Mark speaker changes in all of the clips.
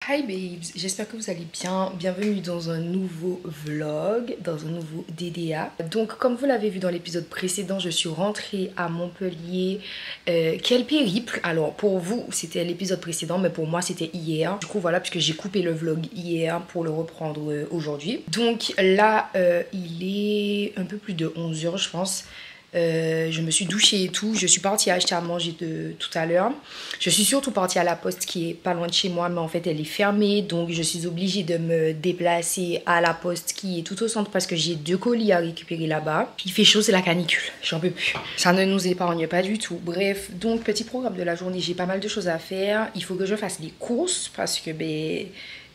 Speaker 1: Hi babes, j'espère que vous allez bien. Bienvenue dans un nouveau vlog, dans un nouveau DDA. Donc comme vous l'avez vu dans l'épisode précédent, je suis rentrée à Montpellier. Quel périple! Alors pour vous c'était l'épisode précédent, mais pour moi c'était hier. Du coup voilà, puisque j'ai coupé le vlog hier pour le reprendre aujourd'hui. Donc là il est un peu plus de 11 h je pense. Je me suis douchée et tout. Je suis partie acheter à manger tout à l'heure. Je suis surtout partie à la poste qui est pas loin de chez moi, mais en fait elle est fermée, donc je suis obligée de me déplacer à la poste qui est tout au centre parce que j'ai 2 colis à récupérer là-bas. Il fait chaud, c'est la canicule, j'en peux plus. Ça ne nous épargne pas du tout. Bref, donc petit programme de la journée, j'ai pas mal de choses à faire. Il faut que je fasse des courses parce que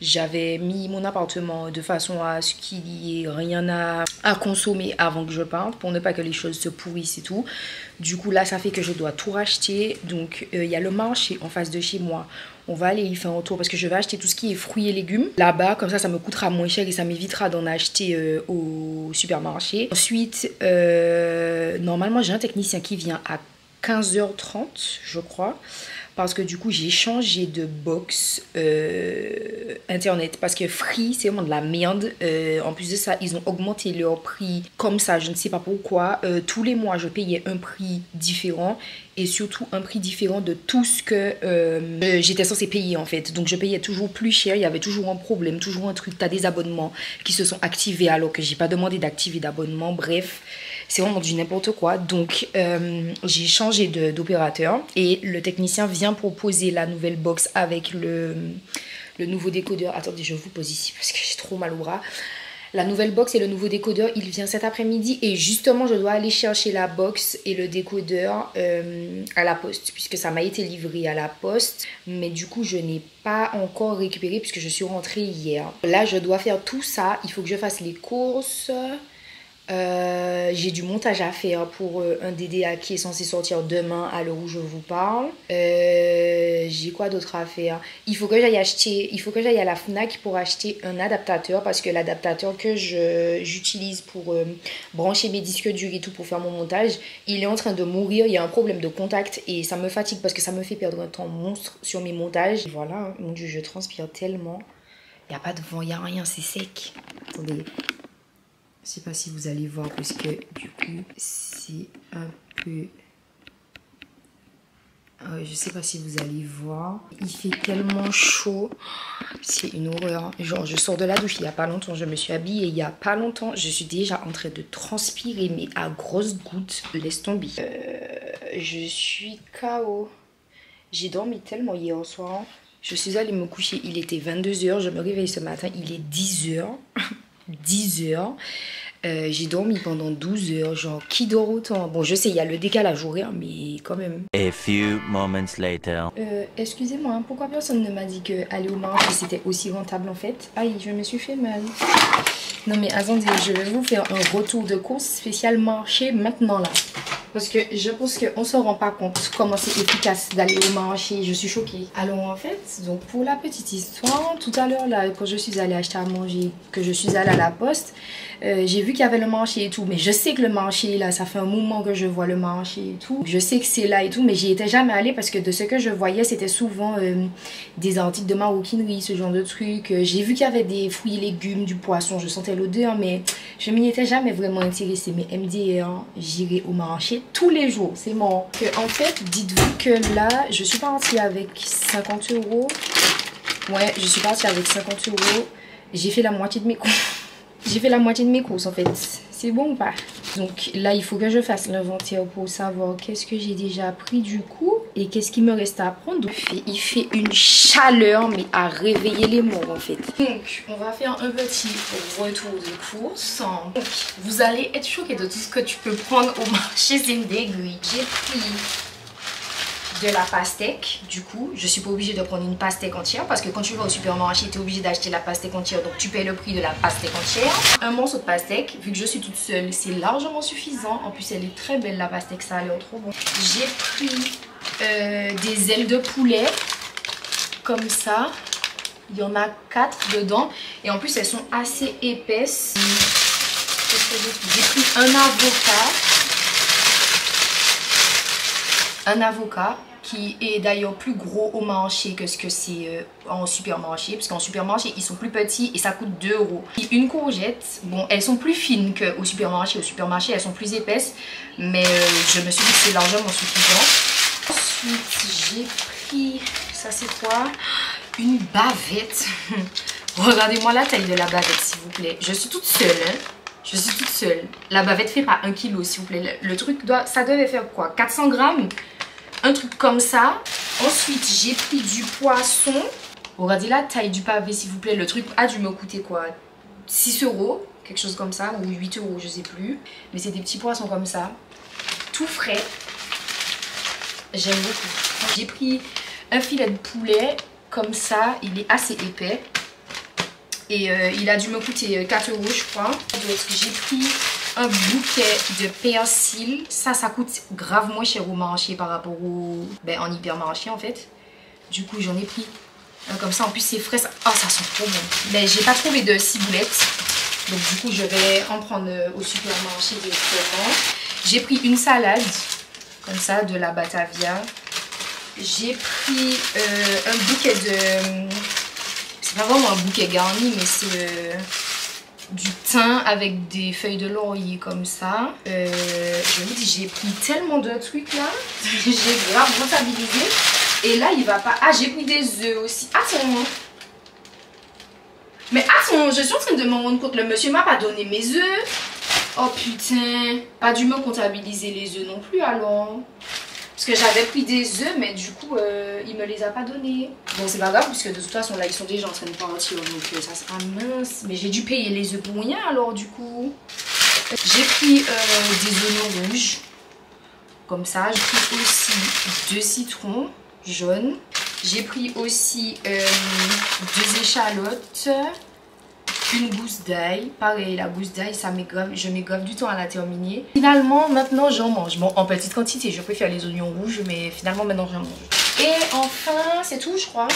Speaker 1: j'avais mis mon appartement de façon à ce qu'il n'y ait rien à consommer avant que je parte pour ne pas que les choses se pourrissent et tout. Du coup là ça fait que je dois tout racheter. Donc il y a le marché en face de chez moi. On va aller y faire un tour parce que je vais acheter tout ce qui est fruits et légumes là-bas. Comme ça me coûtera moins cher et ça m'évitera d'en acheter au supermarché. Ensuite normalement j'ai un technicien qui vient à 15h30 je crois. Parce que du coup j'ai changé de box internet. Parce que Free c'est vraiment de la merde. En plus de ça ils ont augmenté leur prix comme ça, je ne sais pas pourquoi. Tous les mois je payais un prix différent. Et surtout un prix différent de tout ce que j'étais censée payer en fait. Donc je payais toujours plus cher, il y avait toujours un problème, toujours un truc. T'as des abonnements qui se sont activés alors que j'ai pas demandé d'activer d'abonnement. Bref, c'est vraiment du n'importe quoi. Donc j'ai changé d'opérateur et le technicien vient proposer la nouvelle box avec le nouveau décodeur. Attendez, je vous pose ici parce que j'ai trop mal au bras. La nouvelle box et le nouveau décodeur, il vient cet après-midi. Et justement, je dois aller chercher la box et le décodeur à la poste. Puisque ça m'a été livré à la poste. Mais du coup, je n'ai pas encore récupéré puisque je suis rentrée hier. Là, je dois faire tout ça. Il faut que je fasse les courses. J'ai du montage à faire pour un DDA qui est censé sortir demain à l'heure où je vous parle. J'ai quoi d'autre à faire? Il faut que j'aille à la Fnac pour acheter un adaptateur parce que l'adaptateur que j'utilise pour brancher mes disques durs et tout pour faire mon montage, il est en train de mourir. Il y a un problème de contact et ça me fatigue parce que ça me fait perdre un temps monstre sur mes montages. Voilà, mon dieu, je transpire tellement. Il n'y a pas de vent, il n'y a rien, c'est sec. Attendez. Je sais pas si vous allez voir parce que du coup c'est un peu... je sais pas si vous allez voir. Il fait tellement chaud. C'est une horreur. Genre je sors de la douche il y a pas longtemps. Je me suis habillée il y a pas longtemps. Je suis déjà en train de transpirer mais à grosses gouttes. Laisse tomber. Je suis KO. J'ai dormi tellement hier soir. Je suis allée me coucher. Il était 22 h. Je me réveille ce matin. Il est 10 h. 10 h. J'ai dormi pendant 12 h. Genre, qui dort autant? Bon, je sais, il y a le décalage horaire, mais quand même.
Speaker 2: A few moments later.
Speaker 1: Excusez-moi, pourquoi personne ne m'a dit que aller au marché c'était aussi rentable en fait? Aïe, je me suis fait mal. Non mais attendez, je vais vous faire un retour de course spécial marché maintenant là. Parce que je pense qu'on ne se rend pas compte comment c'est efficace d'aller au marché. Je suis choquée. Alors en fait, donc pour la petite histoire, tout à l'heure là, quand je suis allée acheter à manger, que je suis allée à la poste, j'ai vu qu'il y avait le marché et tout. Mais je sais que le marché là, ça fait un moment que je vois le marché et tout. Je sais que c'est là et tout, mais j'y étais jamais allée parce que de ce que je voyais, c'était souvent des articles de maroquinerie, ce genre de trucs. J'ai vu qu'il y avait des fruits et légumes, du poisson, je sentais l'odeur, mais je m'y étais jamais vraiment intéressée. Mais MDR, j'irai au marché tous les jours, c'est mort. En fait, dites-vous que là, je suis partie avec 50 €. Ouais, je suis partie avec 50 €. J'ai fait la moitié de mes courses. J'ai fait la moitié de mes courses en fait. C'est bon ou pas? Donc là, il faut que je fasse l'inventaire pour savoir qu'est-ce que j'ai déjà pris du coup et qu'est-ce qu'il me reste à prendre. Donc, il fait une chaleur, mais à réveiller les morts en fait. Donc, on va faire un petit retour de course. Donc, vous allez être choqués de tout ce que tu peux prendre au marché Zindegui. J'ai pris de la pastèque, du coup je suis pas obligée de prendre une pastèque entière parce que quand tu vas au supermarché tu es obligée d'acheter la pastèque entière, donc tu payes le prix de la pastèque entière. Un morceau de pastèque, vu que je suis toute seule, c'est largement suffisant. En plus elle est très belle la pastèque, ça a l'air trop bon. J'ai pris des ailes de poulet comme ça, il y en a 4 dedans et en plus elles sont assez épaisses. J'ai pris un avocat qui est d'ailleurs plus gros au marché que ce que c'est en supermarché, parce qu'en supermarché ils sont plus petits et ça coûte 2 €. Et une courgette, bon elles sont plus fines qu'au supermarché, elles sont plus épaisses, mais je me suis dit que c'est largement suffisant. Ensuite j'ai pris, ça c'est quoi? Une bavette. Regardez-moi la taille de la bavette s'il vous plaît, je suis toute seule hein. Je suis toute seule. La bavette fait pas 1 kg s'il vous plaît. Le truc ça devait faire quoi? 400 grammes? Un truc comme ça. Ensuite j'ai pris du poisson. Regardez la taille du pavé s'il vous plaît. Le truc a dû me coûter quoi? 6 €, quelque chose comme ça, ou 8 € je sais plus. Mais c'est des petits poissons comme ça. Tout frais. J'aime beaucoup. J'ai pris un filet de poulet comme ça. Il est assez épais. Et il a dû me coûter 4 € je crois. J'ai pris un bouquet de persil. Ça coûte grave moins cher au marché par rapport au... en hypermarché en fait. Du coup j'en ai pris un comme ça. En plus c'est frais. Ça... Oh ça sent trop bon. J'ai pas trouvé de ciboulettes. Donc du coup je vais en prendre au supermarché directement. J'ai pris une salade comme ça de la Batavia. J'ai pris un bouquet de... C'est pas vraiment un bouquet garni, mais c'est du thym avec des feuilles de laurier comme ça. Je vous dis, j'ai pris tellement de trucs là. J'ai grave rentabilisé. Et là, il va pas... Ah, j'ai pris des œufs aussi. Attends. Mais attends, je suis en train de me rendre compte. Le monsieur m'a pas donné mes œufs. Oh putain. Pas dû me comptabiliser les œufs non plus alors. Parce que j'avais pris des œufs, mais du coup, il me les a pas donnés. Bon, c'est pas grave, puisque de toute façon, là, ils sont déjà en train de partir. Donc, ça sera mince. Mais j'ai dû payer les œufs pour rien, alors, du coup. J'ai pris des oignons rouges. Comme ça. J'ai pris aussi 2 citrons jaunes. J'ai pris aussi 2 échalotes. Une gousse d'ail, pareil la gousse d'ail ça m'égave, je m'égave du temps à la terminer. Finalement maintenant j'en mange, bon en petite quantité, je préfère les oignons rouges mais finalement maintenant j'en mange. Et enfin c'est tout je crois.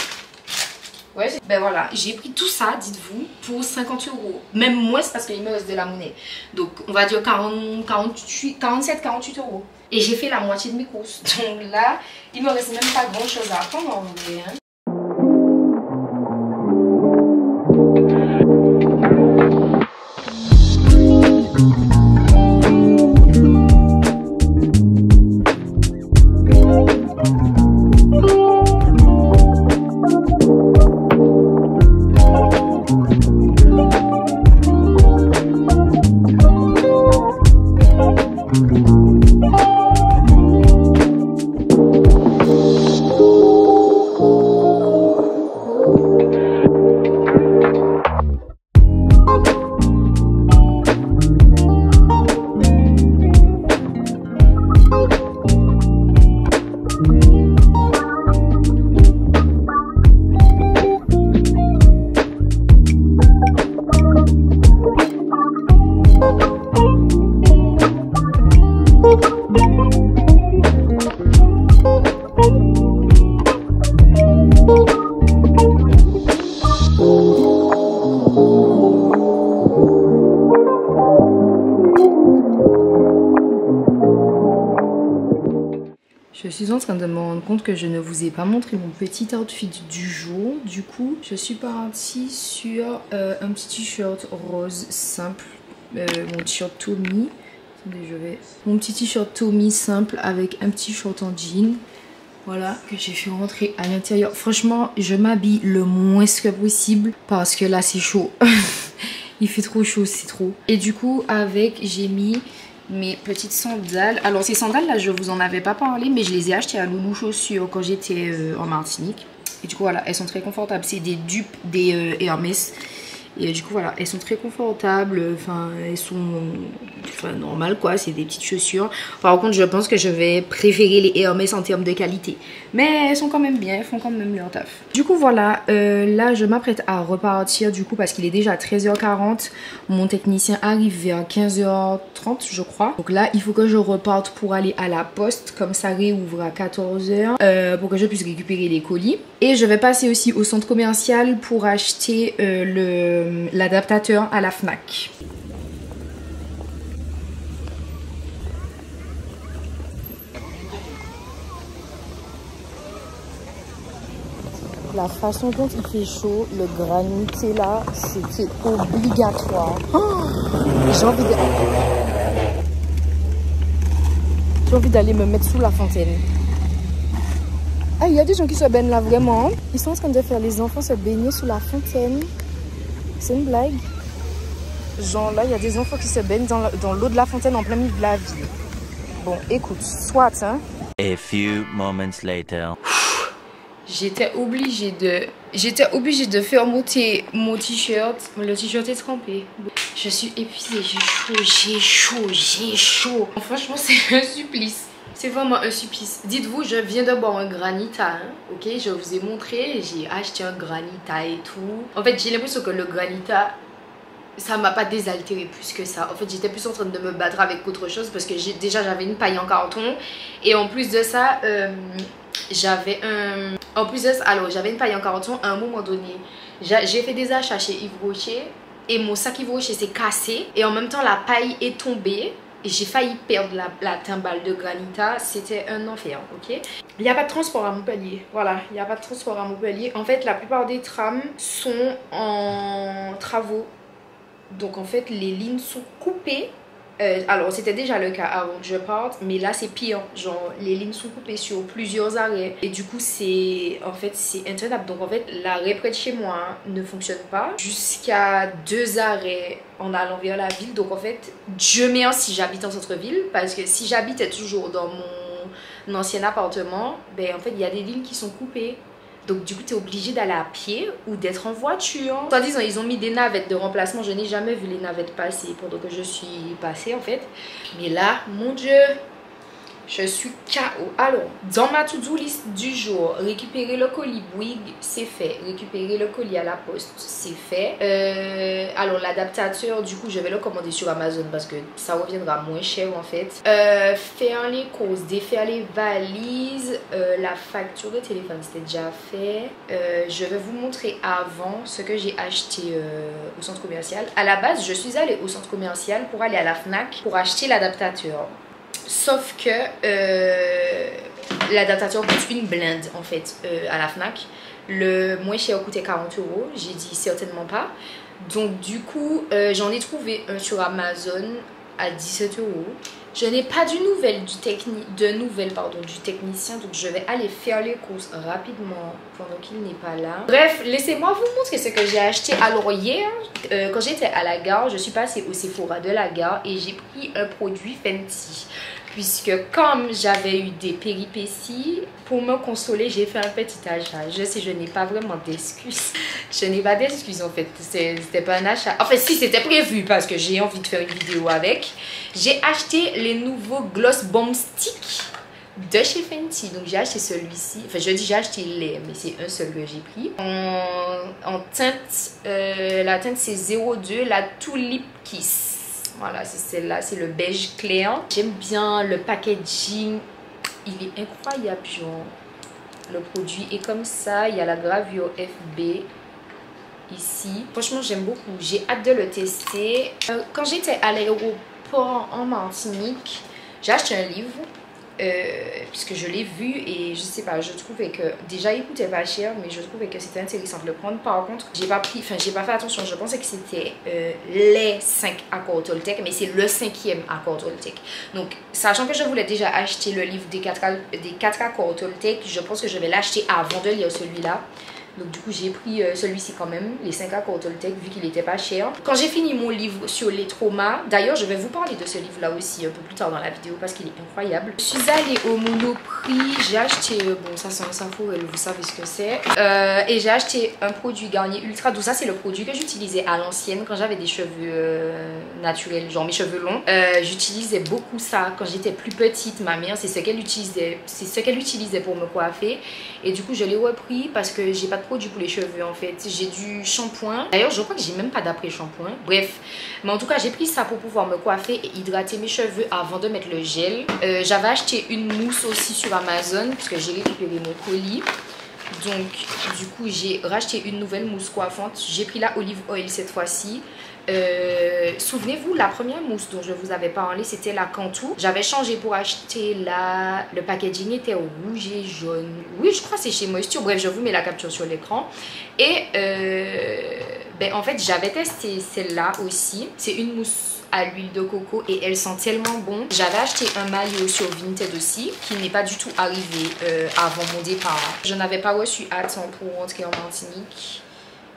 Speaker 1: Ouais, voilà, j'ai pris tout ça, dites-vous, pour 50 €. Même moins parce qu'il me reste de la monnaie. Donc on va dire 47-48 €. Et j'ai fait la moitié de mes courses. Donc là, il me reste même pas grand chose à prendre en vrai hein. Je suis en train de me rendre compte que je ne vous ai pas montré mon petit outfit du jour. Du coup, je suis partie sur un petit t-shirt rose simple. Mon t-shirt Tommy. Attendez, mon petit t-shirt Tommy simple avec un petit short en jean. Voilà, que j'ai fait rentrer à l'intérieur. Franchement, je m'habille le moins que possible parce que là, c'est chaud. Il fait trop chaud, c'est trop. Et du coup, avec, j'ai mis mes petites sandales. Alors, ces sandales-là, je vous en avais pas parlé, mais je les ai achetées à Loulou Chaussures quand j'étais en Martinique. Et du coup, voilà, elles sont très confortables. C'est des dupes des Hermès. Et du coup, voilà, elles sont très confortables. Enfin, elles sont normales, quoi. C'est des petites chaussures. Par contre, je pense que je vais préférer les Hermès en termes de qualité. Mais elles sont quand même bien. Elles font quand même leur taf. Du coup, voilà. Là, je m'apprête à repartir, du coup, parce qu'il est déjà 13h40. Mon technicien arrive vers 15h30, je crois. Donc là, il faut que je reparte pour aller à la poste. Comme ça réouvre à 14h. Pour que je puisse récupérer les colis. Et je vais passer aussi au centre commercial pour acheter l'adaptateur à la Fnac. La façon dont il fait chaud, le granité là, c'était obligatoire. Oh, j'ai envie d'aller me mettre sous la fontaine. Ah, il y a des gens qui se baignent là vraiment. Ils sont en train de faire les enfants se baigner sous la fontaine. C'est une blague. Genre là, il y a des enfants qui se baignent dans l'eau de la fontaine en plein milieu de la ville. Bon, écoute, soit, hein.
Speaker 2: A few moments later.
Speaker 1: J'étais obligée de faire monter mon t-shirt. Le t-shirt est trempé. Je suis épuisée, j'ai chaud. Franchement, c'est un supplice. C'est vraiment un supplice. Dites-vous, je viens de boire un granita, hein, ok? Je vous ai montré, j'ai acheté un granita et tout. En fait, j'ai l'impression que le granita, ça m'a pas désaltéré plus que ça. En fait, j'étais plus en train de me battre avec autre chose parce que déjà j'avais une paille en carton. Et en plus de ça, j'avais une paille en carton à un moment donné. J'ai fait des achats chez Yves Rocher et mon sac Yves Rocher s'est cassé. Et en même temps, la paille est tombée. Et j'ai failli perdre la timbale de granita. C'était un enfer, ok? Il n'y a pas de transport à Montpellier. Voilà, il n'y a pas de transport à Montpellier. En fait, la plupart des trams sont en travaux. Donc, en fait, les lignes sont coupées. Alors, c'était déjà le cas avant que je parte. Mais là, c'est pire. Genre, les lignes sont coupées sur plusieurs arrêts. Et du coup, c'est intenable. Donc, en fait, l'arrêt près de chez moi ne fonctionne pas. Jusqu'à 2 arrêts en allant vers la ville. Donc, en fait, Dieu merci, j'habite en centre-ville. Parce que si j'habitais toujours dans mon ancien appartement, ben, en fait, il y a des lignes qui sont coupées. Donc du coup, tu es obligé d'aller à pied ou d'être en voiture. Soit disant, ils ont mis des navettes de remplacement. Je n'ai jamais vu les navettes passer pendant que je suis passée en fait. Mais là, mon Dieu, je suis KO. Alors, dans ma to-do list du jour, récupérer le colis Bouygues, c'est fait. Récupérer le colis à la poste, c'est fait. Alors, l'adaptateur, du coup, je vais le commander sur Amazon parce que ça reviendra moins cher en fait. Faire les courses, défaire les valises, la facture de téléphone, c'était déjà fait. Je vais vous montrer avant ce que j'ai acheté au centre commercial. À la base, je suis allée au centre commercial pour aller à la Fnac pour acheter l'adaptateur. Sauf que l'adaptateur coûte une blinde en fait à la Fnac. Le moins cher coûtait 40 €. J'ai dit certainement pas. Donc du coup, j'en ai trouvé un sur Amazon à 17 €. Je n'ai pas de nouvelles du technicien. Donc je vais aller faire les courses rapidement pendant qu'il n'est pas là. Bref, laissez-moi vous montrer ce que j'ai acheté. Alors hier, quand j'étais à la gare, je suis passée au Sephora de la gare et j'ai pris un produit Fenty. Puisque comme j'avais eu des péripéties, pour me consoler, j'ai fait un petit achat. Je sais, je n'ai pas vraiment d'excuses. Je n'ai pas d'excuses en fait. C'était pas un achat. Enfin si, c'était prévu parce que j'ai envie de faire une vidéo avec. J'ai acheté les nouveaux Gloss Bomb Stick de chez Fenty. Donc j'ai acheté celui-ci. Enfin je dis j'ai acheté les, mais c'est un seul que j'ai pris. En teinte, la teinte c'est 02, la Tulip Kiss. Voilà, c'est celle-là, c'est le beige clair. J'aime bien le packaging. Il est incroyable, genre. Le produit est comme ça. Il y a la gravure FB ici. Franchement, j'aime beaucoup. J'ai hâte de le tester. Quand j'étais à l'aéroport en Martinique, j'ai acheté un livre. Puisque je l'ai vu et je sais pas, je trouvais que déjà il coûtait pas cher, mais je trouvais que c'était intéressant de le prendre. Par contre, j'ai pas fait attention. Je pensais que c'était les 5 accords Toltec, mais c'est le 5e accord Toltec. Donc sachant que je voulais déjà acheter le livre des 4 accords Toltec, je pense que je vais l'acheter avant de lire celui-là. Donc du coup j'ai pris celui-ci quand même, les 5 accords Toltec, vu qu'il était pas cher. Quand j'ai fini mon livre sur les traumas, d'ailleurs je vais vous parler de ce livre là aussi un peu plus tard dans la vidéo parce qu'il est incroyable. Je suis allée au Monoprix, j'ai acheté, bon ça c'est un info, vous savez ce que c'est. Et j'ai acheté un produit Garnier Ultra Doux, ça c'est le produit que j'utilisais à l'ancienne quand j'avais des cheveux naturels, genre mes cheveux longs. J'utilisais beaucoup ça quand j'étais plus petite, ma mère c'est ce qu'elle utilisait pour me coiffer. Et du coup je l'ai repris parce que j'ai pas de produit pour les cheveux en fait. J'ai du shampoing. D'ailleurs je crois que j'ai même pas d'après-shampoing. Bref. Mais en tout cas j'ai pris ça pour pouvoir me coiffer et hydrater mes cheveux avant de mettre le gel. J'avais acheté une mousse aussi sur Amazon parce que j'ai récupéré mon colis. Donc du coup j'ai racheté une nouvelle mousse coiffante. J'ai pris la Olive Oil cette fois-ci. Souvenez-vous, la première mousse dont je vous avais parlé, c'était la Cantu. J'avais changé pour acheter le packaging était rouge et jaune. Oui, je crois que c'est chez Moisture. Bref, je vous mets la capture sur l'écran. Et en fait, j'avais testé celle-là aussi. C'est une mousse à l'huile de coco et elle sent tellement bon. J'avais acheté un maillot sur Vinted aussi qui n'est pas du tout arrivé avant mon départ. Je n'avais pas reçu à temps pour rentrer en Martinique.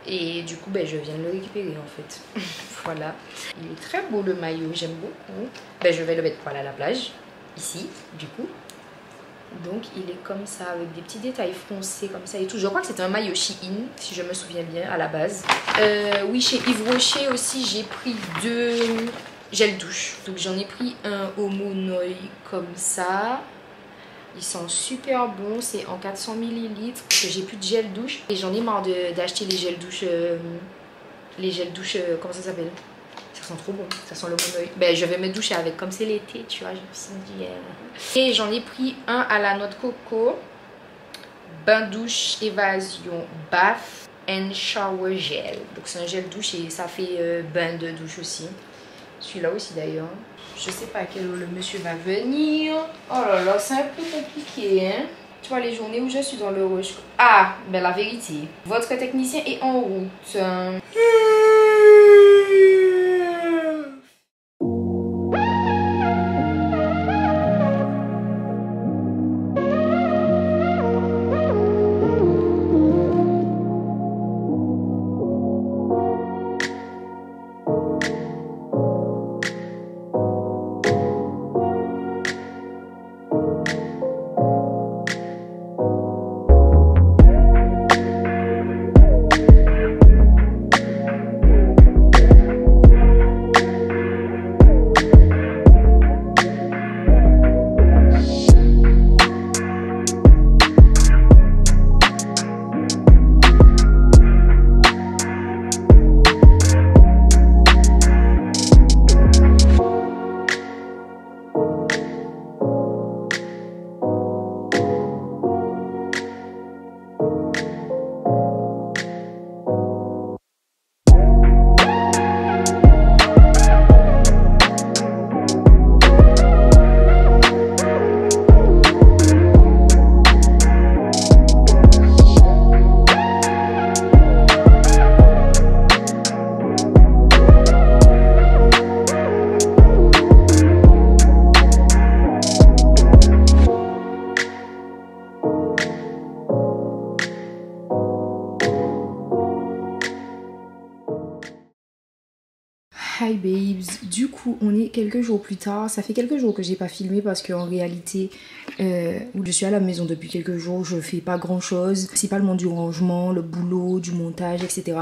Speaker 1: Et du coup, je viens de le récupérer en fait. Voilà. Il est très beau le maillot, j'aime beaucoup. Je vais le mettre pour aller à la plage. Ici, du coup. Donc, il est comme ça, avec des petits détails foncés comme ça et tout. Je crois que c'était un maillot Shein, si je me souviens bien, à la base. Oui, chez Yves Rocher aussi, j'ai pris 2 gels douche. Donc, j'en ai pris un Homo Noi comme ça. Ils sont super bons, c'est en 400 ml parce que j'ai plus de gel douche et j'en ai marre d'acheter les gels douche comment ça s'appelle, ça sent trop bon, ça sent le Monoï. Je vais me doucher avec comme c'est l'été, tu vois, je me suis dit et j'en ai pris un à la noix de coco, bain douche évasion bath and shower gel. Donc c'est un gel douche et ça fait bain de douche aussi. Celui-là aussi d'ailleurs. Je sais pas à quelle heure le monsieur va venir. Oh là là, c'est un peu compliqué, hein. Tu vois, les journées où je suis dans le rush. Ah, la vérité. Votre technicien est en route. Hi babes, du coup on est quelques jours plus tard, ça fait quelques jours que j'ai pas filmé parce qu'en réalité où je suis à la maison depuis quelques jours, je fais pas grand chose, principalement du rangement, le boulot, du montage, etc.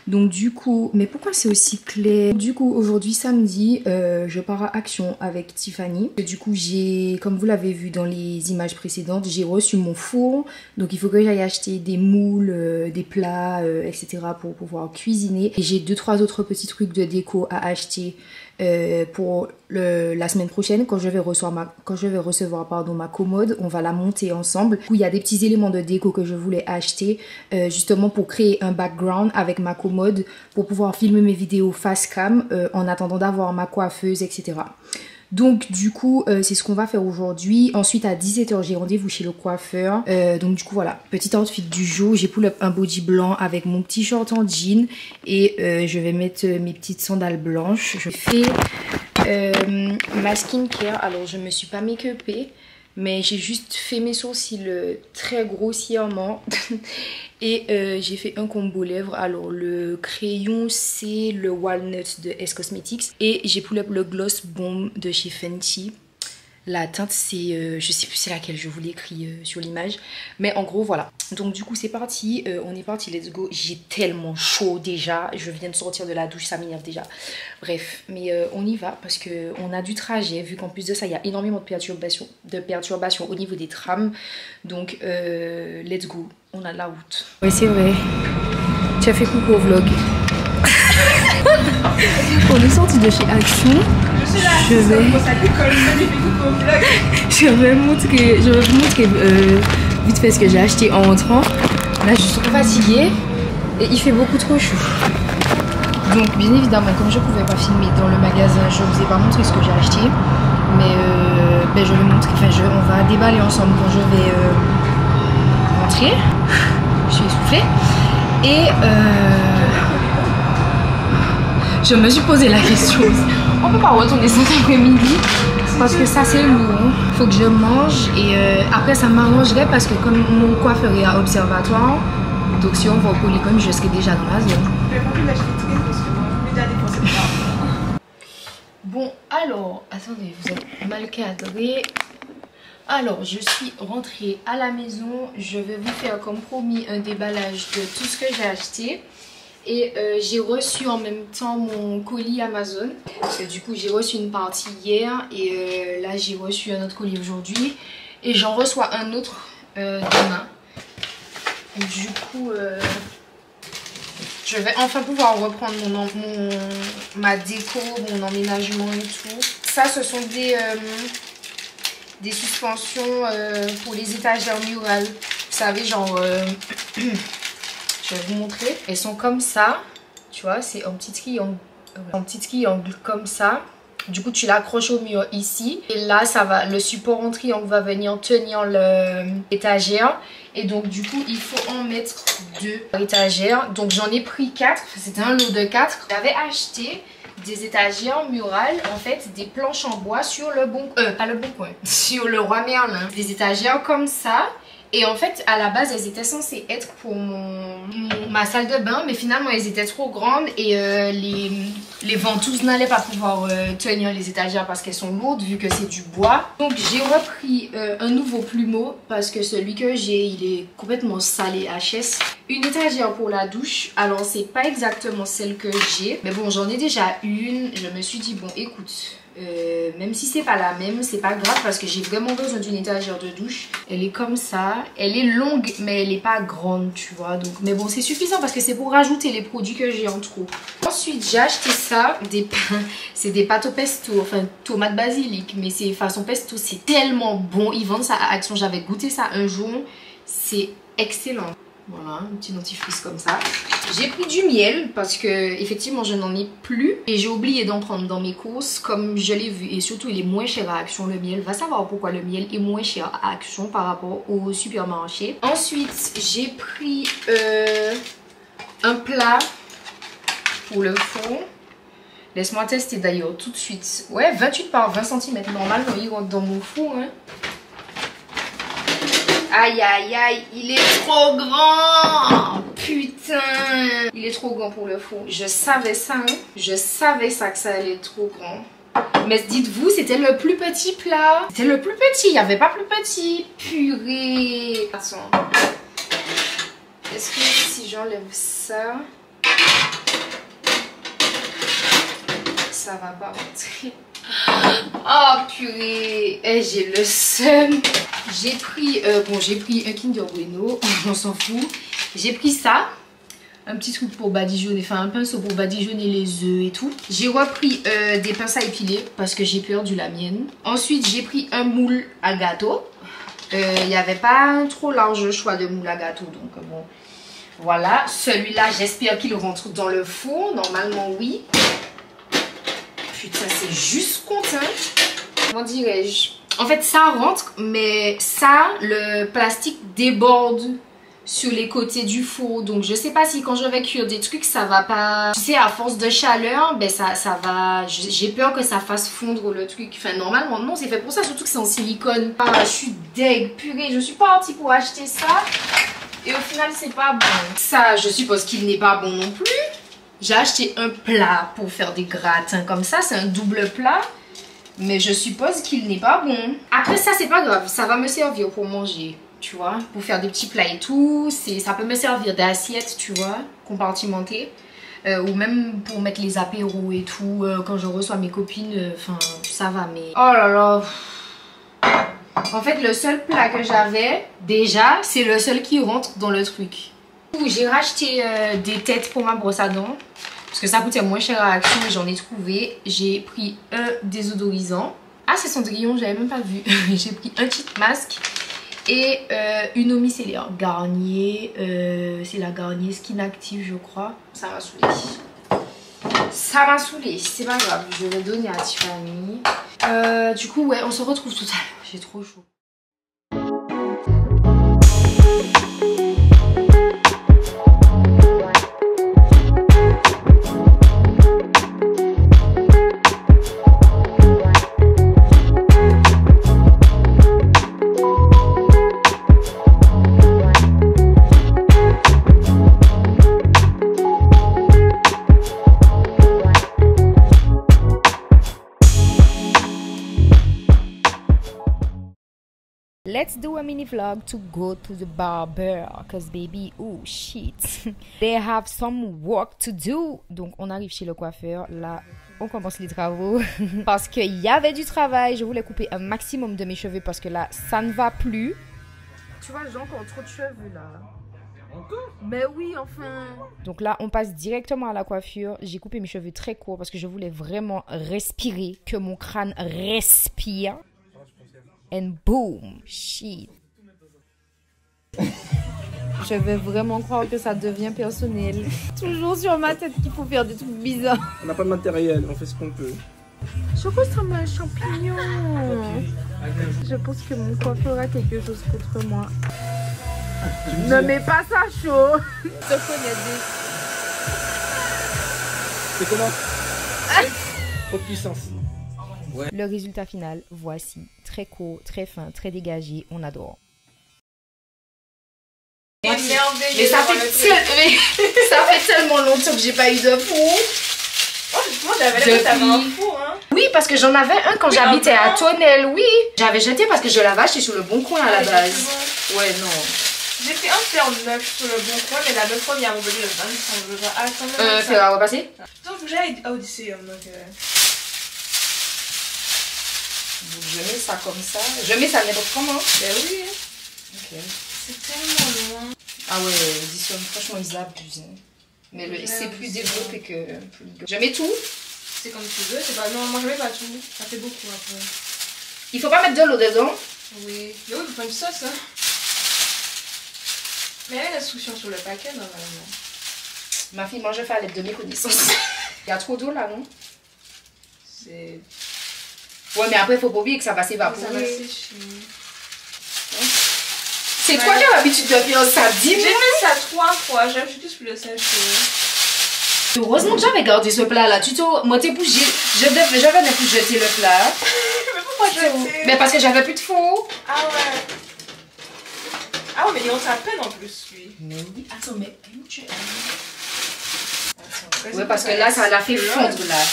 Speaker 1: Donc du coup, mais pourquoi c'est aussi clair? Du coup aujourd'hui samedi, je pars à Action avec Tiffany. Du coup j'ai, comme vous l'avez vu dans les images précédentes, j'ai reçu mon four. Donc il faut que j'aille acheter des moules, des plats, etc. pour pouvoir cuisiner. Et j'ai 2-3 autres petits trucs de déco à acheter pour la semaine prochaine quand je vais recevoir ma commode. On va la monter ensemble. Du coup il y a des petits éléments de déco que je voulais acheter justement pour créer un background avec ma commode pour pouvoir filmer mes vidéos face cam en attendant d'avoir ma coiffeuse, etc. Donc du coup c'est ce qu'on va faire aujourd'hui. Ensuite à 17h j'ai rendez-vous chez le coiffeur. Donc du coup voilà, petit outfit du jour. J'ai pull up un body blanc avec mon petit short en jean. Et je vais mettre mes petites sandales blanches. Je fais ma skincare. Alors je me suis pas make-upée. Mais j'ai juste fait mes sourcils très grossièrement. Et j'ai fait un combo lèvres. Alors le crayon c'est le Walnut de S Cosmetics. Et j'ai pull up le Gloss Bomb de chez Fenty. La teinte c'est, je sais plus c'est laquelle, je vous l'écris sur l'image. Mais en gros voilà. Donc du coup c'est parti, on est parti, let's go. J'ai tellement chaud déjà, je viens de sortir de la douche, ça m'énerve déjà. Bref, mais on y va parce qu'on a du trajet. Vu qu'en plus de ça il y a énormément de perturbations au niveau des trams. Donc let's go, on a de la route. Oui c'est vrai, tu as fait coucou au vlog. On est sorti de chez Action. Je vais vous montrer vite fait ce que j'ai acheté en rentrant. Là je suis trop fatiguée et il fait beaucoup trop chaud. Donc bien évidemment comme je pouvais pas filmer dans le magasin, je vous ai pas montré ce que j'ai acheté. Mais ben, je vais montrer, enfin on va déballer ensemble quand je vais rentrer. Je suis essoufflée. Et je me suis posé la question. On peut pas retourner cet après-midi parce que ça c'est lourd. Faut que je mange et après ça m'arrangerait parce que comme mon coiffeur est à Observatoire, donc si on va au Polycom, je serai déjà dans la zone. Bon alors, attendez, vous êtes mal cadré. Alors, je suis rentrée à la maison. Je vais vous faire comme promis un déballage de tout ce que j'ai acheté. Et j'ai reçu en même temps mon colis Amazon. Parce que du coup j'ai reçu une partie hier. Et là j'ai reçu un autre colis aujourd'hui. Et j'en reçois un autre demain. Et du coup je vais enfin pouvoir reprendre ma déco, mon emménagement et tout. Ça ce sont des suspensions pour les étagères murales. Vous savez genre... je vais vous montrer. Elles sont comme ça. Tu vois, c'est un petit triangle comme ça. Du coup, tu l'accroches au mur ici. Et là, ça va, le support en triangle va venir tenir l'étagère. Et donc, du coup, il faut en mettre 2 étagères. Donc, j'en ai pris 4. C'était un lot de 4. J'avais acheté des étagères murales, en fait, des planches en bois sur le bon... pas le bon coin. Sur le Roi Merlin. Des étagères comme ça. Et en fait, à la base, elles étaient censées être pour ma salle de bain. Mais finalement, elles étaient trop grandes. Et les ventouses n'allaient pas pouvoir tenir les étagères parce qu'elles sont lourdes vu que c'est du bois. Donc, j'ai repris un nouveau plumeau parce que celui que j'ai, il est complètement salé HS. Une étagère pour la douche. Alors, c'est pas exactement celle que j'ai. Mais bon, j'en ai déjà une. Je me suis dit, bon, écoute... même si c'est pas la même, c'est pas grave parce que j'ai vraiment besoin d'une étagère de douche. Elle est comme ça, elle est longue mais elle est pas grande, tu vois. Donc, mais bon, c'est suffisant parce que c'est pour rajouter les produits que j'ai en trop. Ensuite, j'ai acheté ça, c'est des pâtes au pesto, enfin tomate basilic, mais c'est façon pesto, c'est tellement bon. Ils vendent ça à Action, j'avais goûté ça un jour, c'est excellent. Voilà, un petit dentifrice comme ça. J'ai pris du miel parce que effectivement je n'en ai plus. Et j'ai oublié d'en prendre dans mes courses comme je l'ai vu. Et surtout il est moins cher à Action le miel. Va savoir pourquoi le miel est moins cher à Action par rapport au supermarché. Ensuite j'ai pris un plat pour le four. Laisse-moi tester d'ailleurs tout de suite. Ouais, 28 par 20 cm. Normalement il rentre dans mon four. Hein. Aïe aïe aïe, il est trop grand. Putain, il est trop grand pour le four. Je savais ça, hein. Je savais ça que ça allait être trop grand. Mais dites-vous, c'était le plus petit plat. C'était le plus petit, il n'y avait pas plus petit. Purée. Attends. Est-ce que si j'enlève ça, ça va pas rentrer? Oh purée, j'ai le seum. J'ai pris un Kinder Bueno, on s'en fout. J'ai pris ça, un petit truc pour badigeonner, enfin un pinceau pour badigeonner les œufs et tout. J'ai repris des pinces à épiler parce que j'ai perdu la mienne. Ensuite j'ai pris un moule à gâteau. Il n'y avait pas un trop large choix de moule à gâteau, donc bon. Voilà, celui-là j'espère qu'il rentre dans le four, normalement oui. Putain, c'est juste content. Comment dirais-je? En fait, ça rentre, mais ça, le plastique déborde sur les côtés du four. Donc je sais pas si quand je vais cuire des trucs ça va pas, tu sais, à force de chaleur, ben ça va, j'ai peur que ça fasse fondre le truc. Enfin normalement non, c'est fait pour ça, surtout que c'est en silicone. Ah, je suis deg, purée, je suis partie pour acheter ça et au final c'est pas bon. Ça, je suppose qu'il n'est pas bon non plus. J'ai acheté un plat pour faire des gratins comme ça, c'est un double plat. Mais je suppose qu'il n'est pas bon. Après ça c'est pas grave, ça va me servir pour manger, tu vois, pour faire des petits plats et tout. Ça peut me servir d'assiette, tu vois, compartimentée. Ou même pour mettre les apéros et tout, quand je reçois mes copines, enfin ça va. Mais oh là là. En fait le seul plat que j'avais déjà, c'est le seul qui rentre dans le truc. J'ai racheté des têtes pour ma brosse à dents. Parce que ça coûtait moins cher à Action et j'en ai trouvé. J'ai pris un désodorisant. Ah, c'est Cendrillon, j'avais même pas vu. J'ai pris un petit masque et une eau micellaire. Garnier, c'est la Garnier Skin Active, je crois. Ça m'a saoulé. Ça m'a saoulé, c'est pas grave. Je vais donner à Tiffany. Du coup, ouais, on se retrouve tout à l'heure. J'ai trop chaud. Let's do a mini vlog to go to the barber cause baby, oh shit, they have some work to do. Donc on arrive chez le coiffeur, là on commence les travaux parce qu'il y avait du travail. Je voulais couper un maximum de mes cheveux parce que là ça ne va plus. Tu vois, j'ai encore trop de cheveux là. Encore? Mais oui, enfin. Donc là on passe directement à la coiffure. J'ai coupé mes cheveux très courts parce que je voulais vraiment respirer, que mon crâne respire. And boom, shit. Je vais vraiment croire que ça devient personnel. Toujours sur ma tête qu'il faut faire des trucs bizarres.
Speaker 3: On n'a pas de matériel, on fait ce qu'on peut.
Speaker 1: Je ressemble à un champignon. Je pense que mon coiffeur a quelque chose contre moi. Ne mets pas ça chaud. Je te connais des...
Speaker 3: C'est comment? Trop de puissance.
Speaker 1: Ouais. Le résultat final, voici. Très court, très fin, très dégagé, on adore. Mais ça fait tellement longtemps que j'ai pas eu de four.
Speaker 4: Oh, justement, j'avais l'air que t'avais un four, hein.
Speaker 1: Oui, parce que j'en avais un quand j'habitais à Tonnelle, oui. J'avais jeté parce que je l'avais acheté sur le Bon Coin à la base. Ouais, non.
Speaker 4: J'ai fait un fer neuf sur le Bon Coin, mais la bonne fois, il y a revenu le 25.
Speaker 1: Ça va repasser?
Speaker 4: Donc, faut que j'aille à Odysseum, donc...
Speaker 1: Donc je mets ça comme ça. Je mets ça n'importe comment.
Speaker 4: Ben oui.
Speaker 1: Ok.
Speaker 4: C'est tellement loin.
Speaker 1: Ah ouais, Odysseum, franchement ils abusent. Mais c'est plus développé que... Je mets tout.
Speaker 4: C'est comme tu veux. Pas... Non, moi je mets pas tout. Ça fait beaucoup après.
Speaker 1: Il faut pas mettre de l'eau dedans.
Speaker 4: Oui. Mais oui, il faut une sauce. Hein. Mais il y a l'instruction sur le paquet normalement.
Speaker 1: Ma fille mange à l'aide de mes connaissances. Il y a trop d'eau là, non?
Speaker 4: C'est...
Speaker 1: Ouais, mais après, il faut pas oublier que ça va s'évaporer.
Speaker 4: Ça va sécher.
Speaker 1: C'est toi qui as l'habitude de faire ça, dis-moi.
Speaker 4: J'ai fait ça 3 fois, j'ai juste plus le sachet.
Speaker 1: Heureusement que j'avais gardé ce plat là. Moi, t'es bougé. J'avais plus jeter le plat.
Speaker 4: Mais pourquoi jeter?
Speaker 1: Mais parce que j'avais plus de four.
Speaker 4: Ah ouais. Ah ouais, mais il rentre à peine en plus, lui.
Speaker 1: Mais oui. Attends, mais où tu es? Ouais, parce que là, ça l'a fait fondre là.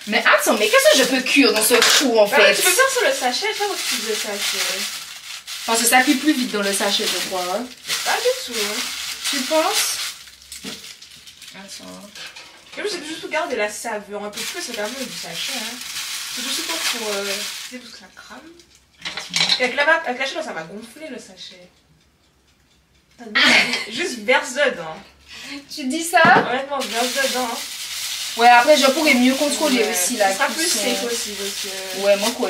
Speaker 1: Mais attends, mais qu'est-ce que je peux cuire dans ce four en fait?
Speaker 4: Tu peux faire sur le sachet, je sais pas où tu le sachet.
Speaker 1: Parce que ça cuit plus vite dans le sachet, je crois. Hein.
Speaker 4: Pas du tout. Hein.
Speaker 1: Tu penses? Attends.
Speaker 4: Et c'est juste pour garder la saveur un peu plus, c'est quand même du sachet. Hein. C'est juste pour tu sais, tout ça crame. Et avec la chaleur, ça va gonfler le sachet. Juste verse dedans.
Speaker 1: Tu dis ça?
Speaker 4: Honnêtement, verse dedans.
Speaker 1: Ouais, après je pourrais mieux contrôler aussi la
Speaker 4: cuisson. Ça sera plus sec aussi.
Speaker 1: Ouais, moi quoi.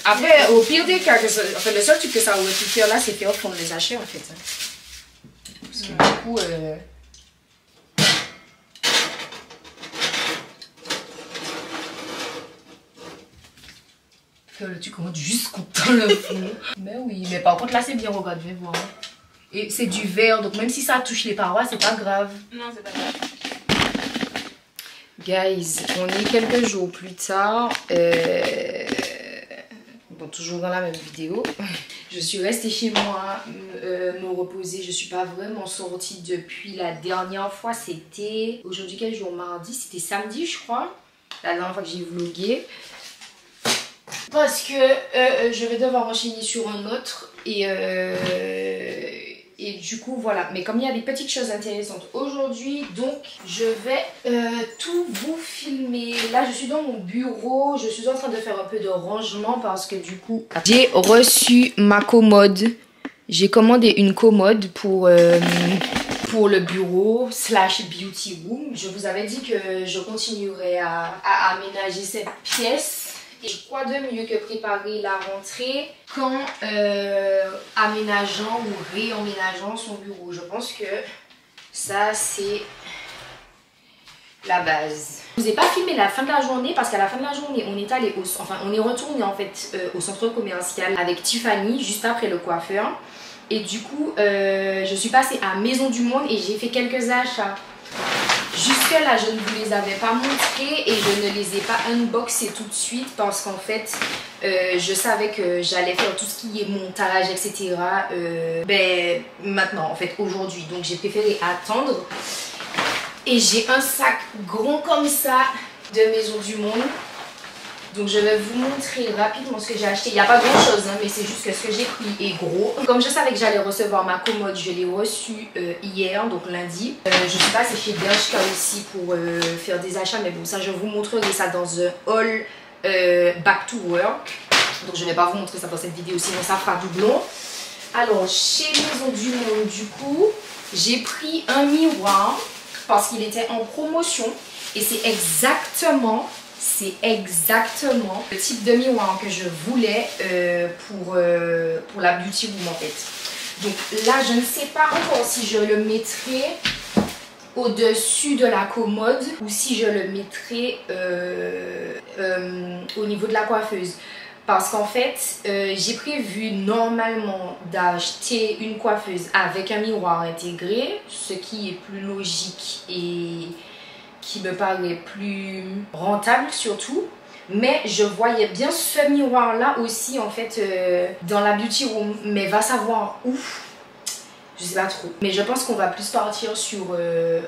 Speaker 1: Après, au pire des cas, en fait, le seul truc que ça aurait pu faire là, c'est faire fondre les sachets en fait. Parce que du coup... que le truc rentre jusqu'au dans le fond. Mais oui, mais par contre là c'est bien, regarde, viens voir. Et c'est du verre, donc même si ça touche les parois, c'est pas grave.
Speaker 4: Non, c'est pas grave.
Speaker 1: Guys, on est quelques jours plus tard. Bon, toujours dans la même vidéo. Je suis restée chez moi, me reposer. Je suis pas vraiment sortie depuis la dernière fois. C'était... Aujourd'hui, quel jour? Mardi? C'était samedi, je crois. La dernière fois que j'ai vlogué. Parce que je vais devoir enchaîner sur un autre. Et du coup, voilà. Mais comme il y a des petites choses intéressantes aujourd'hui, donc je vais tout vous filmer. Là, je suis dans mon bureau. Je suis en train de faire un peu de rangement parce que du coup, j'ai reçu ma commode. J'ai commandé une commode pour le bureau / beauty room. Je vous avais dit que je continuerai à aménager cette pièce. Et quoi de mieux que préparer la rentrée qu'en aménageant ou réemménageant son bureau. Je pense que ça c'est la base. Je vous ai pas filmé la fin de la journée parce qu'à la fin de la journée on est allé on est retourné en fait au centre commercial avec Tiffany juste après le coiffeur. Et du coup je suis passée à Maison du Monde et j'ai fait quelques achats. Jusque là je ne vous les avais pas montrés et je ne les ai pas unboxés tout de suite parce qu'en fait je savais que j'allais faire tout ce qui est montage etc maintenant en fait aujourd'hui, donc j'ai préféré attendre. Et j'ai un sac grand comme ça de Maison du Monde. Donc je vais vous montrer rapidement ce que j'ai acheté. Il n'y a pas grand chose hein, mais c'est juste que ce que j'ai pris est gros. Comme je savais que j'allais recevoir ma commode, je l'ai reçue hier, donc lundi. Je suis passée chez Bershka aussi pour faire des achats. Mais bon, ça je vous montrerai ça dans un haul back to work. Donc je ne vais pas vous montrer ça dans cette vidéo, sinon ça fera doublon. Alors chez Maison du Monde du coup, j'ai pris un miroir parce qu'il était en promotion. Et c'est exactement le type de miroir que je voulais pour la beauty room en fait. Donc là je ne sais pas encore si je le mettrai au-dessus de la commode ou si je le mettrai au niveau de la coiffeuse. Parce qu'en fait j'ai prévu normalement d'acheter une coiffeuse avec un miroir intégré, ce qui est plus logique et qui me paraît plus rentable surtout. Mais je voyais bien ce miroir là aussi en fait dans la beauty room, mais va savoir où, je sais pas trop. Mais je pense qu'on va plus partir sur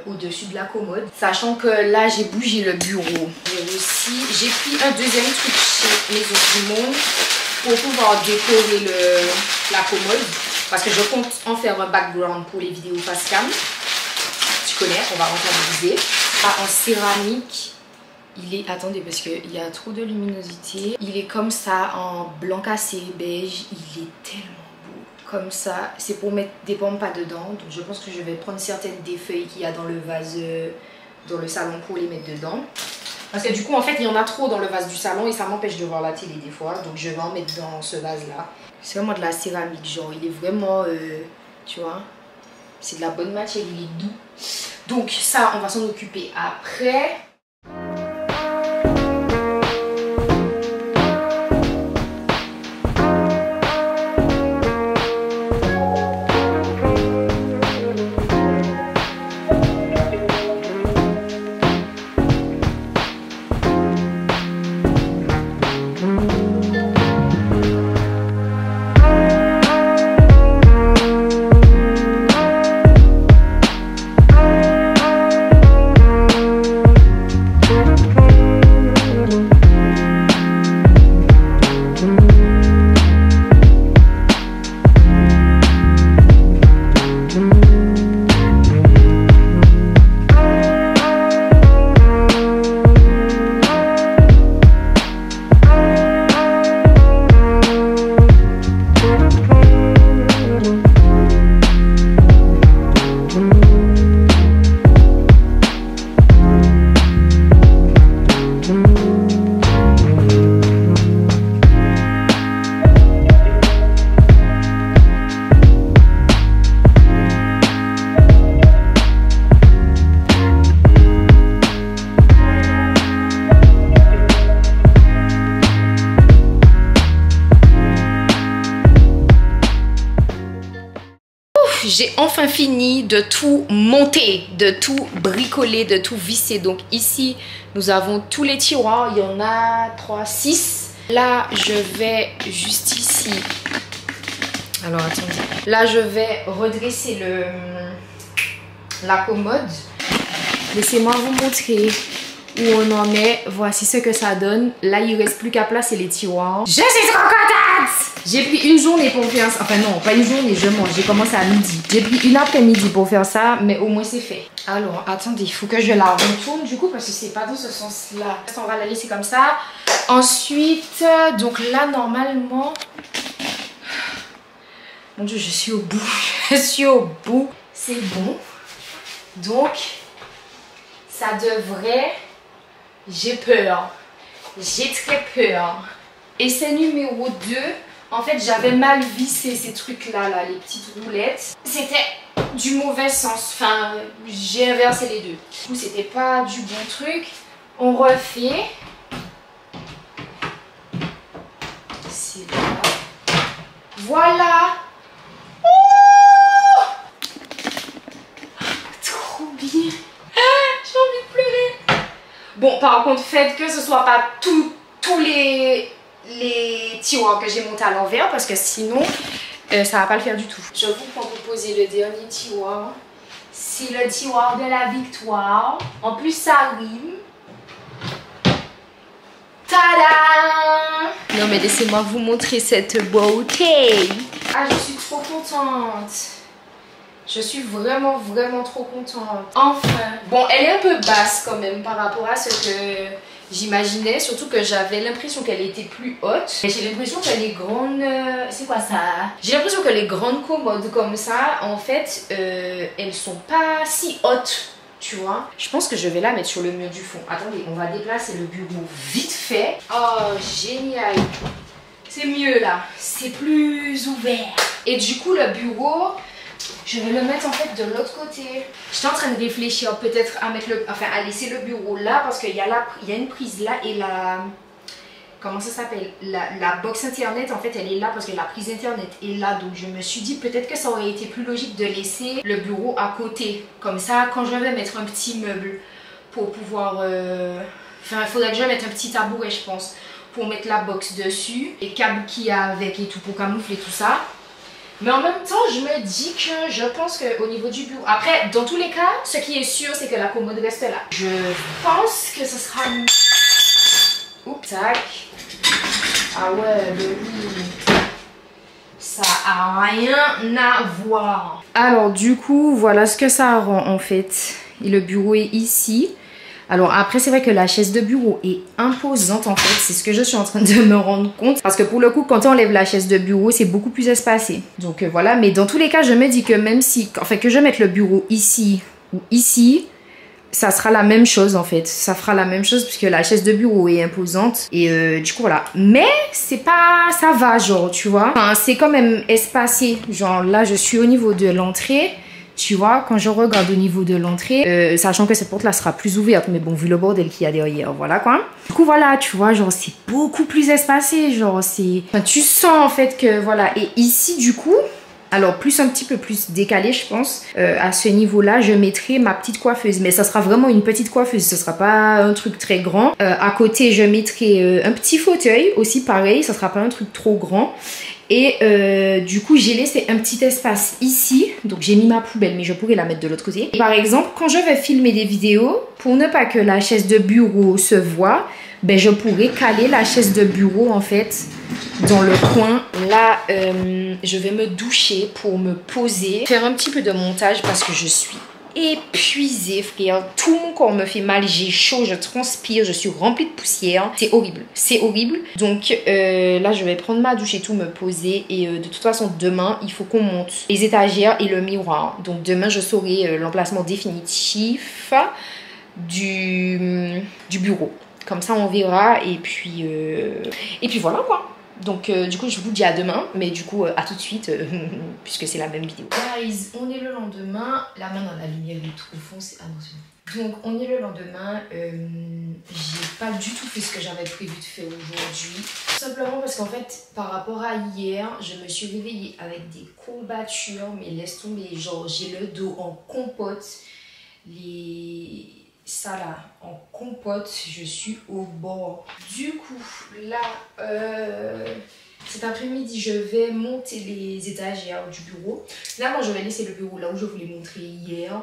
Speaker 1: au-dessus de la commode, sachant que là j'ai bougé le bureau. Et aussi j'ai pris un deuxième truc chez Maison du Monde pour pouvoir décorer la commode, parce que je compte en faire un background pour les vidéos face cam. Tu connais, on va rentabiliser. En céramique, il est, attendez parce qu'il y a trop de luminosité, il est comme ça en blanc cassé beige, il est tellement beau comme ça. C'est pour mettre des pompas dedans, donc je pense que je vais prendre certaines des feuilles qu'il y a dans le vase dans le salon pour les mettre dedans, parce que du coup en fait il y en a trop dans le vase du salon et ça m'empêche de voir la télé des fois, donc je vais en mettre dans ce vase là. C'est vraiment de la céramique, genre il est vraiment tu vois, c'est de la bonne matière, il est doux. Donc ça, on va s'en occuper après. j'ai enfin fini de tout monter, de tout bricoler, de tout visser. Donc ici, nous avons tous les tiroirs. Il y en a 3, 6. Là, je vais juste ici. Alors, attendez. Là, je vais redresser la commode. Laissez-moi vous montrer où on en est. Voici ce que ça donne. Là, il ne reste plus qu'à placer les tiroirs. Je suis trop contente! J'ai pris une journée pour faire ça. Enfin non, pas une journée, je mange. J'ai commencé à midi. J'ai pris une après-midi pour faire ça, mais au moins c'est fait. Alors, attendez, il faut que je la retourne du coup parce que c'est pas dans ce sens-là. On va la laisser comme ça. Ensuite, donc là, normalement... Mon Dieu, je suis au bout. Je suis au bout. C'est bon. Donc, ça devrait... J'ai peur. J'ai très peur. Essai numéro 2. En fait, j'avais mal vissé ces trucs-là, là, les petites roulettes. C'était du mauvais sens. Enfin, j'ai inversé les deux. Du coup, c'était pas du bon truc. On refait. C'est là. Voilà. Oh, trop bien. J'ai envie de pleurer. Bon, par contre, faites que ce soit pas tous les tiroirs que j'ai montés à l'envers parce que sinon ça va pas le faire du tout. Je vous prends pour poser le dernier tiroir. C'est le tiroir de la victoire. En plus ça rime. Tada! Non mais laissez-moi vous montrer cette beauté. Ah, je suis trop contente. Je suis vraiment trop contente. Enfin. Bon, elle est un peu basse quand même par rapport à ce que j'imaginais. Surtout que j'avais l'impression qu'elle était plus haute. J'ai l'impression que les grandes... c'est quoi ça? J'ai l'impression que les grandes commodes comme ça, en fait, elles sont pas si hautes. Tu vois? Je pense que je vais la mettre sur le mur du fond. Attendez, on va déplacer le bureau vite fait. Oh, génial. C'est mieux là. C'est plus ouvert. Et du coup, le bureau... Je vais le mettre en fait de l'autre côté. J'étais en train de réfléchir peut-être à mettre à laisser le bureau là parce qu'il y a une prise là et la... Comment ça s'appelle? La box internet en fait elle est là parce que la prise internet est là. Donc je me suis dit peut-être que ça aurait été plus logique de laisser le bureau à côté. Comme ça quand je vais mettre un petit meuble pour pouvoir... Enfin il faudrait que je mette un petit tabouret je pense. Pour mettre la box dessus. Les câbles qu'il y a avec et tout pour camoufler tout ça. Mais en même temps, je me dis que je pense qu'au niveau du bureau... Après, dans tous les cas, ce qui est sûr, c'est que la commode reste là. Je pense que ce sera... Oups, tac. Ah ouais, le lit. Ça a rien à voir. Alors, du coup, voilà ce que ça rend en fait. Et le bureau est ici. Alors après c'est vrai que la chaise de bureau est imposante en fait, c'est ce que je suis en train de me rendre compte. Parce que pour le coup quand on enlève la chaise de bureau c'est beaucoup plus espacé. Donc voilà, mais dans tous les cas je me dis que même si, enfin que je mette le bureau ici ou ici, ça sera la même chose en fait. Ça fera la même chose puisque la chaise de bureau est imposante. Et du coup voilà. Mais c'est pas, ça va genre tu vois. Enfin, c'est quand même espacé. Genre là je suis au niveau de l'entrée. Tu vois, quand je regarde au niveau de l'entrée, sachant que cette porte-là sera plus ouverte, mais bon, vu le bordel qu'il y a derrière, voilà quoi. Du coup, voilà, tu vois, genre, c'est beaucoup plus espacé, genre, c'est... Enfin, tu sens, en fait, que, voilà. Et ici, du coup, alors, plus un petit peu plus décalé, je pense, à ce niveau-là, je mettrai ma petite coiffeuse. Mais ça sera vraiment une petite coiffeuse, ce sera pas un truc très grand. À côté, je mettrai un petit fauteuil, aussi pareil, ça sera pas un truc trop grand. Et du coup j'ai laissé un petit espace ici. Donc j'ai mis ma poubelle mais je pourrais la mettre de l'autre côté. Et par exemple quand je vais filmer des vidéos, pour ne pas que la chaise de bureau se voit, ben je pourrais caler la chaise de bureau en fait dans le coin. Là je vais me doucher pour me poser, faire un petit peu de montage parce que je suis épuisée frère, tout mon corps me fait mal, j'ai chaud, je transpire, je suis remplie de poussière, c'est horrible, c'est horrible. Donc là je vais prendre ma douche et tout, me poser et de toute façon demain il faut qu'on monte les étagères et le miroir. Donc demain je saurai l'emplacement définitif du bureau, comme ça on verra et puis voilà quoi. Donc du coup je vous dis à demain, mais du coup à tout de suite puisque c'est la même vidéo. Guys, on est le lendemain, la main dans la lumière est trop foncée. Ah non, Donc on est le lendemain, j'ai pas du tout fait ce que j'avais prévu de faire aujourd'hui. Tout simplement parce qu'en fait par rapport à hier, je me suis réveillée avec des courbatures, mais laisse tomber, genre j'ai le dos en compote, ça là en compote, je suis au bord. Du coup là, cet après-midi je vais monter les étagères du bureau. Là moi je vais laisser le bureau là où je vous l'ai montré hier.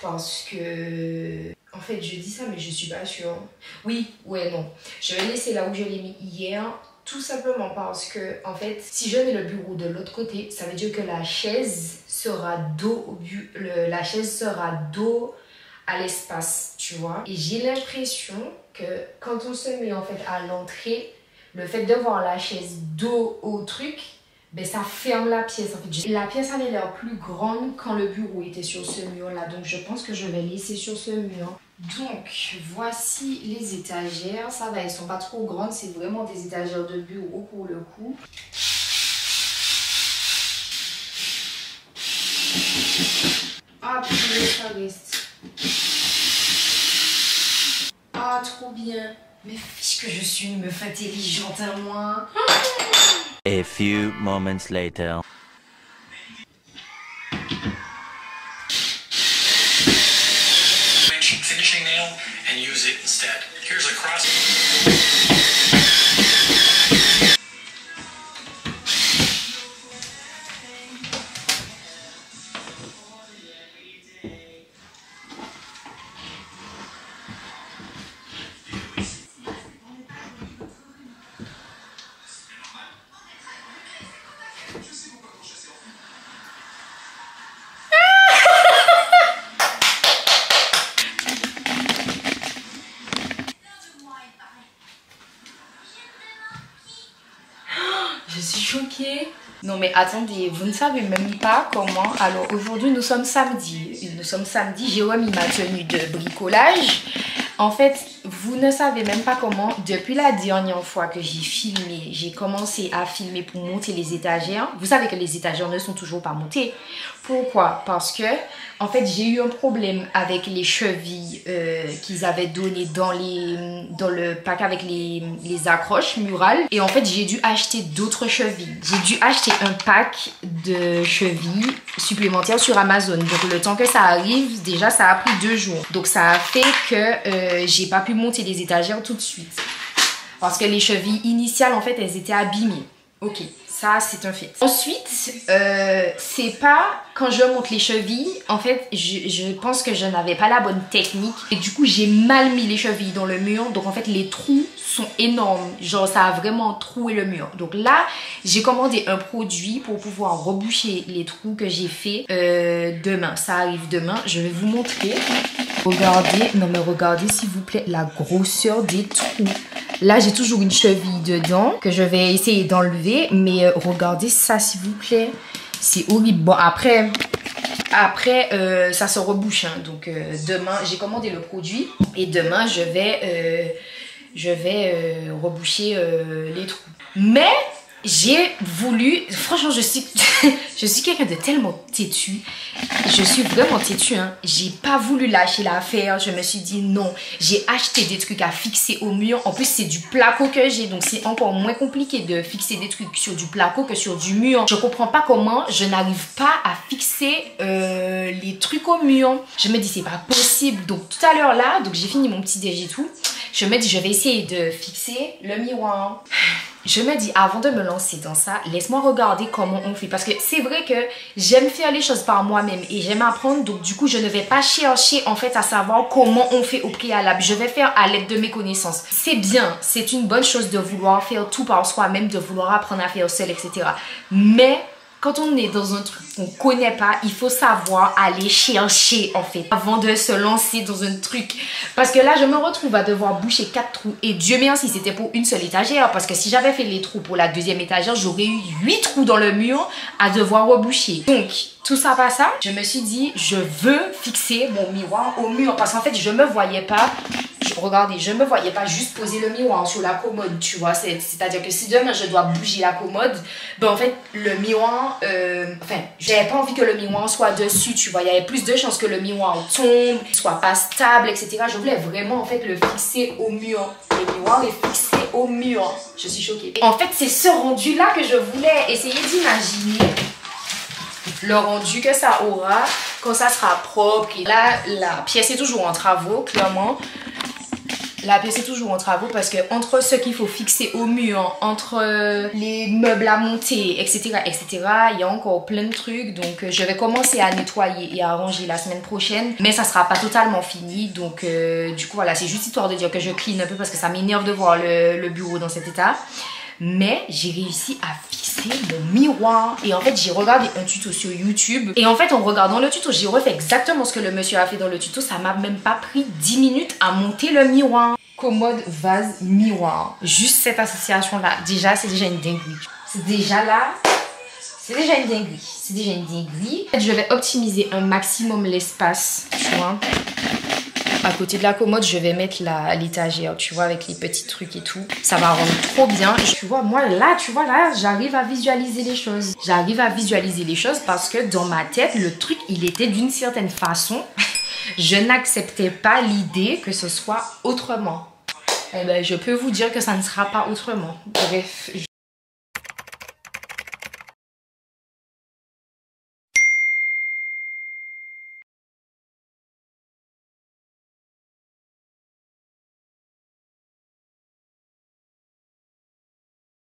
Speaker 1: Parce que, en fait, je dis ça, mais je suis pas sûre. Oui, ouais, non. Je vais laisser là où je l'ai mis hier, tout simplement parce que, en fait, si je mets le bureau de l'autre côté, ça veut dire que la chaise sera dos à l'espace, tu vois. Et j'ai l'impression que quand on se met, en fait, à l'entrée, le fait de voir la chaise dos au truc, ben ça ferme la pièce en fait. La pièce avait l'air plus grande quand le bureau était sur ce mur là, donc je pense que je vais laisser sur ce mur. Donc voici les étagères, ça va, elles sont pas trop grandes, c'est vraiment des étagères de bureau pour le coup. Ah puis ça reste. Ah trop bien. Mais fiche que je suis une meuf intelligente à moi.
Speaker 2: A few moments later.
Speaker 5: Finishing nail and use it instead. Here's a cross.
Speaker 1: Je suis choquée. Non mais attendez, vous ne savez même pas comment. Alors aujourd'hui nous sommes samedi. Jérôme il m'a tenue de bricolage. En fait, vous ne savez même pas comment. Depuis la dernière fois que j'ai commencé à filmer pour monter les étagères. Vous savez que les étagères ne sont toujours pas montées. Pourquoi? Parce que en fait j'ai eu un problème avec les chevilles qu'ils avaient données dans le pack avec les accroches murales. Et en fait j'ai dû acheter d'autres chevilles. J'ai dû acheter un pack de chevilles supplémentaires sur Amazon. Donc le temps que ça arrive, déjà ça a pris 2 jours. Donc ça a fait que j'ai pas pu monter les étagères tout de suite. Parce que les chevilles initiales en fait elles étaient abîmées. Ok. Ça, c'est un fait. Ensuite, c'est pas quand je monte les chevilles, en fait, je pense que je n'avais pas la bonne technique. Et du coup, j'ai mal mis les chevilles dans le mur. Donc, en fait, les trous sont énormes. Genre, ça a vraiment troué le mur. Donc là, j'ai commandé un produit pour pouvoir reboucher les trous que j'ai fait demain. Ça arrive demain. Je vais vous montrer. Regardez, non mais regardez s'il vous plaît la grosseur des trous. Là, j'ai toujours une cheville dedans que je vais essayer d'enlever. Mais regardez ça, s'il vous plaît. C'est horrible. Bon, après ça se rebouche. Hein. Donc, demain, j'ai commandé le produit. Et demain, je vais reboucher les trous. Mais j'ai voulu... Franchement, je suis quelqu'un de tellement têtu. Je suis vraiment têtue. Hein. J'ai pas voulu lâcher l'affaire. Je me suis dit non. J'ai acheté des trucs à fixer au mur. En plus, c'est du placo que j'ai. Donc, c'est encore moins compliqué de fixer des trucs sur du placo que sur du mur. Je comprends pas comment je n'arrive pas à fixer les trucs au mur. Je me dis, c'est pas possible. Donc, tout à l'heure là, donc j'ai fini mon petit déj et tout. Je me dis, je vais essayer de fixer le miroir. Je me dis, avant de me lancer dans ça, laisse-moi regarder comment on fait. Parce que c'est vrai que j'aime faire les choses par moi-même et j'aime apprendre. Donc, du coup, je ne vais pas chercher, en fait, à savoir comment on fait au préalable. Je vais faire à l'aide de mes connaissances. C'est bien, c'est une bonne chose de vouloir faire tout par soi-même, de vouloir apprendre à faire seul, etc. Mais... quand on est dans un truc qu'on connaît pas, il faut savoir aller chercher en fait avant de se lancer dans un truc. Parce que là, je me retrouve à devoir boucher 4 trous. Et Dieu merci, c'était pour une seule étagère. Parce que si j'avais fait les trous pour la deuxième étagère, j'aurais eu 8 trous dans le mur à devoir reboucher. Donc, tout ça pas ça, je me suis dit, je veux fixer mon miroir au mur. Parce qu'en fait, je me voyais pas Regardez, je me voyais pas juste poser le miroir sur la commode, tu vois. C'est-à-dire que si demain je dois bouger la commode, ben en fait, le miroir, j'avais pas envie que le miroir soit dessus, tu vois. Il y avait plus de chances que le miroir tombe, soit pas stable, etc. Je voulais vraiment, en fait, le fixer au mur. Le miroir est fixé au mur. Je suis choquée. Et en fait, c'est ce rendu-là que je voulais essayer d'imaginer. Le rendu que ça aura quand ça sera propre. Et là, la pièce est toujours en travaux, clairement. La pièce est toujours en travaux parce que entre ce qu'il faut fixer au mur, entre les meubles à monter, etc., il y a encore plein de trucs. Donc, je vais commencer à nettoyer et à ranger la semaine prochaine. Mais ça sera pas totalement fini. Donc, du coup, voilà, c'est juste histoire de dire que je clean un peu parce que ça m'énerve de voir le bureau dans cet état. Mais j'ai réussi à fixer mon miroir. Et en fait, j'ai regardé un tuto sur YouTube. Et en fait, en regardant le tuto, j'ai refait exactement ce que le monsieur a fait dans le tuto. Ça m'a même pas pris 10 minutes à monter le miroir. Commode, vase, miroir. Juste cette association-là, déjà, c'est déjà une dinguerie. C'est déjà là, c'est déjà une dinguerie. C'est déjà une dinguerie. Je vais optimiser un maximum l'espace, tu vois. À côté de la commode, je vais mettre l'étagère, tu vois, avec les petits trucs et tout. Ça va rendre trop bien. Tu vois, moi, là, tu vois, là, j'arrive à visualiser les choses. J'arrive à visualiser les choses parce que dans ma tête, le truc, il était d'une certaine façon. Je n'acceptais pas l'idée que ce soit autrement. Eh ben, je peux vous dire que ça ne sera pas autrement. Bref.